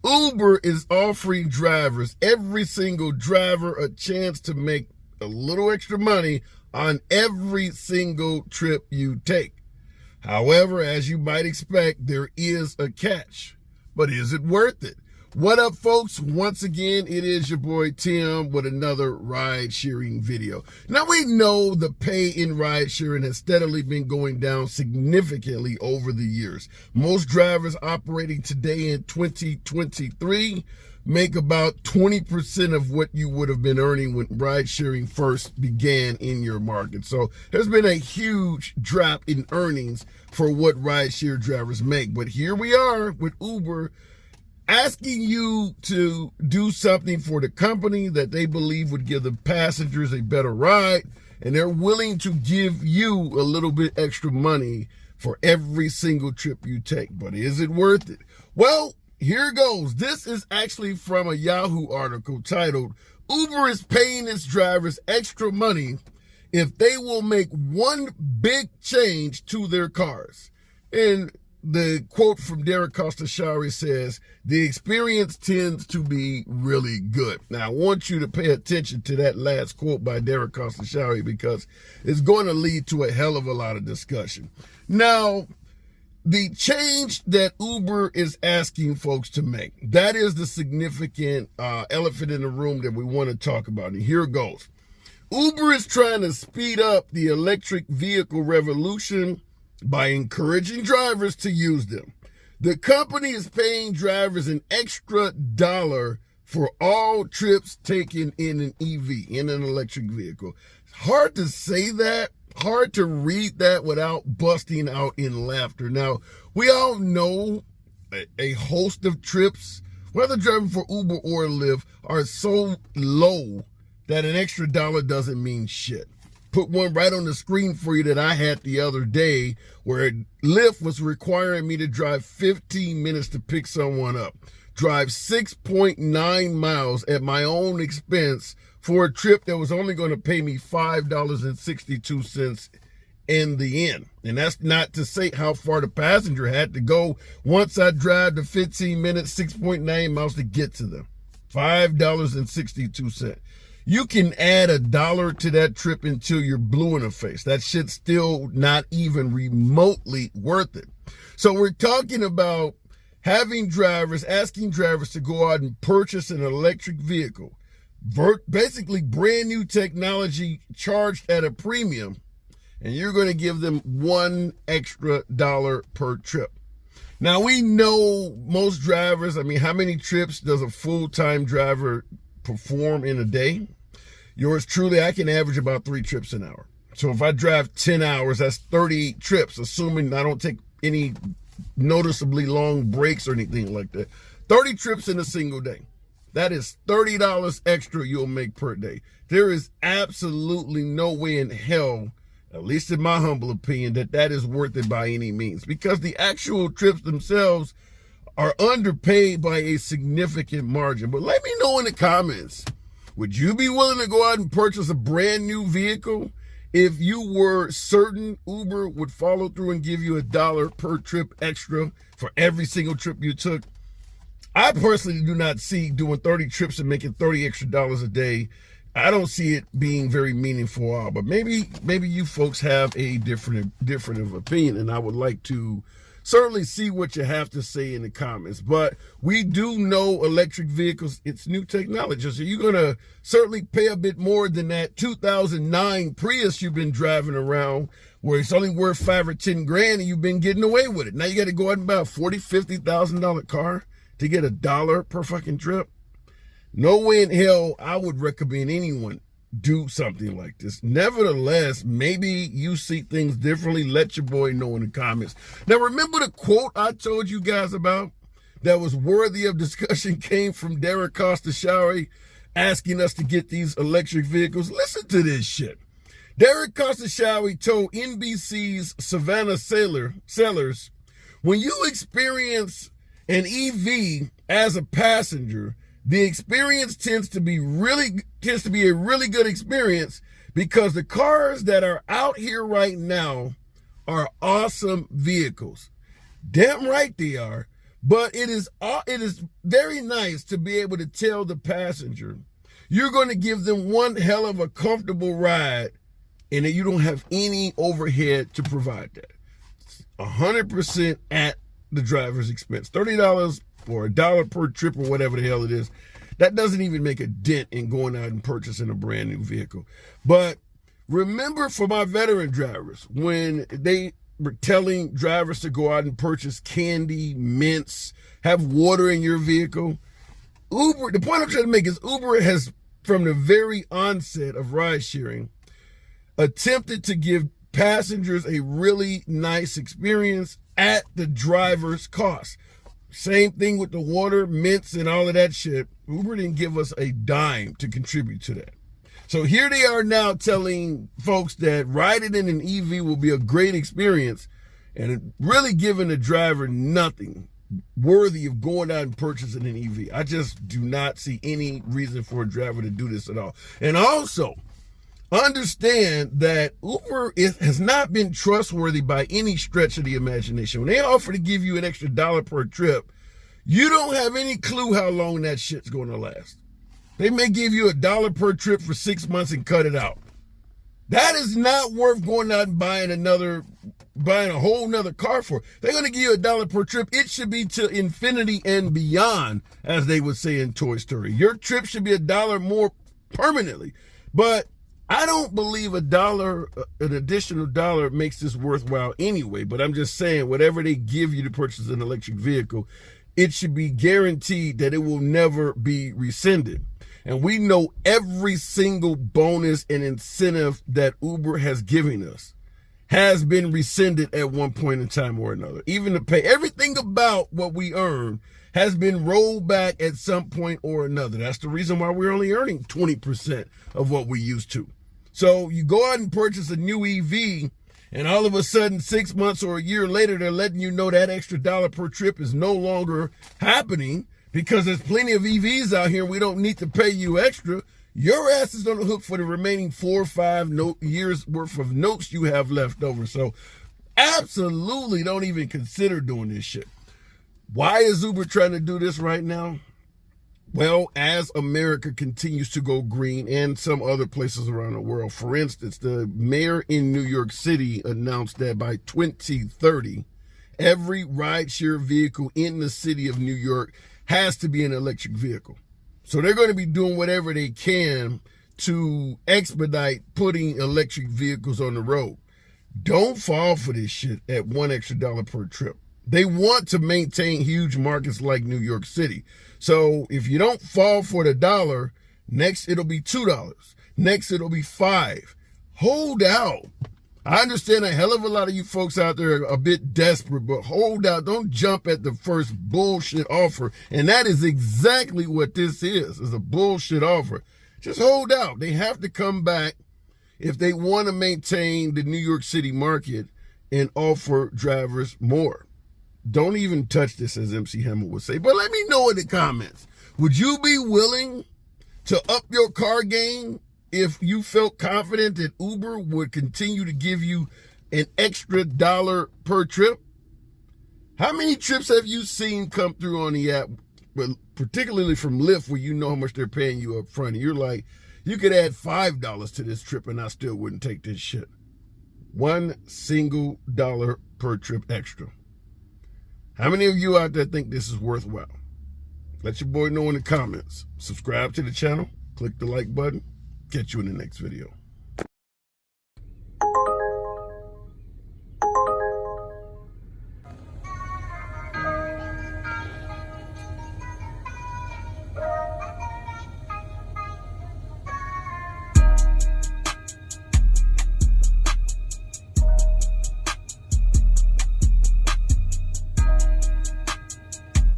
Uber is offering drivers, every single driver, a chance to make a little extra money on every single trip you take. However, as you might expect, there is a catch. But is it worth it? What up, folks? Once again, it is your boy Tim with another ride sharing video. Now, we know the pay in ride sharing has steadily been going down significantly over the years. Most drivers operating today in 2023 make about 20% of what you would have been earning when ride sharing first began in your market. So there's been a huge drop in earnings for what ride share drivers make. But here we are with Uber asking you to do something for the company that they believe would give the passengers a better ride, and they're willing to give you a little bit extra money for every single trip you take. But is it worth it? Well, here goes. This is actually from a Yahoo article titled, "Uber is paying its drivers extra money if they will make one big change to their cars." And the quote from Derek Costashari says, "The experience tends to be really good." Now, I want you to pay attention to that last quote by Derek Costashari because it's going to lead to a hell of a lot of discussion. Now, the change that Uber is asking folks to make, that is the significant elephant in the room that we want to talk about. And here it goes. Uber is trying to speed up the electric vehicle revolution by encouraging drivers to use them. The company is paying drivers an extra $1 for all trips taken in an EV, in an electric vehicle. Hard to say that, hard to read that without busting out in laughter. Now, we all know a host of trips, whether driving for Uber or Lyft, are so low that an extra $1 doesn't mean shit. Put one right on the screen for you that I had the other day where Lyft was requiring me to drive 15 minutes to pick someone up, drive 6.9 miles at my own expense for a trip that was only going to pay me $5.62 in the end. And that's not to say how far the passenger had to go once I drive the 15 minutes, 6.9 miles to get to them. $5.62. You can add $1 to that trip until you're blue in the face. That shit's still not even remotely worth it. So we're talking about having drivers, asking drivers to go out and purchase an electric vehicle, basically brand new technology charged at a premium, and you're going to give them $1 extra per trip. Now, we know most drivers, how many trips does a full-time driver perform in a day? Yours truly, I can average about 3 trips an hour. So if I drive 10 hours, that's 38 trips, assuming I don't take any noticeably long breaks or anything like that. 30 trips in a single day. That is $30 extra you'll make per day. There is absolutely no way in hell, at least in my humble opinion, that is worth it by any means, because the actual trips themselves are underpaid by a significant margin. But let me know in the comments, would you be willing to go out and purchase a brand new vehicle if you were certain Uber would follow through and give you $1 per trip extra for every single trip you took? I personally do not see doing 30 trips and making $30 extra a day. I don't see it being very meaningful at all. But maybe you folks have a different of opinion, and I would like to certainly see what you have to say in the comments. But we do know electric vehicles, it's new technology. So you're going to certainly pay a bit more than that 2009 Prius you've been driving around, where it's only worth $5 or $10 grand and you've been getting away with it. Now you got to go out and buy a $40,000, $50,000 car to get $1 per fucking trip. No way in hell I would recommend anyone do something like this. Nevertheless, maybe you see things differently. Let your boy know in the comments. Now, remember the quote I told you guys about that was worthy of discussion came from Derek Costashari asking us to get these electric vehicles? Listen to this shit. Derek Costashari told NBC's Savannah Sellers, "When you experience an EV as a passenger, the experience tends to be a really good experience because the cars that are out here right now are awesome vehicles." Damn right they are. But it is very nice to be able to tell the passenger, you're going to give them one hell of a comfortable ride and that you don't have any overhead to provide that. 100% at the driver's expense. $30 or $1 per trip or whatever the hell it is. That doesn't even make a dent in going out and purchasing a brand new vehicle. But remember, for my veteran drivers, when they were telling drivers to go out and purchase candy, mints, have water in your vehicle, Uber, the point I'm trying to make is Uber has, from the very onset of ride sharing, attempted to give passengers a really nice experience at the driver's cost. Same thing with the water, mints, and all of that shit. Uber didn't give us a dime to contribute to that. So here they are now telling folks that riding in an EV will be a great experience, and really giving the driver nothing worthy of going out and purchasing an EV. I just do not see any reason for a driver to do this at all. And also, understand that Uber has not been trustworthy by any stretch of the imagination. When they offer to give you an extra $1 per trip, you don't have any clue how long that shit's going to last. They may give you $1 per trip for 6 months and cut it out. That is not worth going out and buying a whole nother car for. They're going to give you $1 per trip. It should be to infinity and beyond, as they would say in Toy Story. Your trip should be $1 more permanently. But I don't believe an additional $1 makes this worthwhile anyway. But I'm just saying, whatever they give you to purchase an electric vehicle, it should be guaranteed that it will never be rescinded. And we know every single bonus and incentive that Uber has given us has been rescinded at one point in time or another. Even the pay, everything about what we earn has been rolled back at some point or another. That's the reason why we're only earning 20% of what we used to. So you go out and purchase a new EV, and all of a sudden, 6 months or a year later, they're letting you know that extra $1 per trip is no longer happening because there's plenty of EVs out here and we don't need to pay you extra. Your ass is on the hook for the remaining 4 or 5 years worth of notes you have left over. So absolutely don't even consider doing this shit. Why is Uber trying to do this right now? Well, as America continues to go green and some other places around the world. For instance, the mayor in New York City announced that by 2030, every rideshare vehicle in the city of New York has to be an electric vehicle. So they're going to be doing whatever they can to expedite putting electric vehicles on the road. Don't fall for this shit at $1 extra per trip. They want to maintain huge markets like New York City. So if you don't fall for the $1, next it'll be $2. Next it'll be $5. Hold out. I understand a hell of a lot of you folks out there are a bit desperate, but hold out. Don't jump at the first bullshit offer. And that is exactly what this is a bullshit offer. Just hold out. They have to come back if they want to maintain the New York City market and offer drivers more. Don't even touch this, as MC Hammer would say. But let me know in the comments. Would you be willing to up your car game if you felt confident that Uber would continue to give you an extra $1 per trip? How many trips have you seen come through on the app, particularly from Lyft, where you know how much they're paying you up front? And you're like, you could add $5 to this trip and I still wouldn't take this shit. $1 single per trip extra. How many of you out there think this is worthwhile? Let your boy know in the comments. Subscribe to the channel. Click the like button. Catch you in the next video.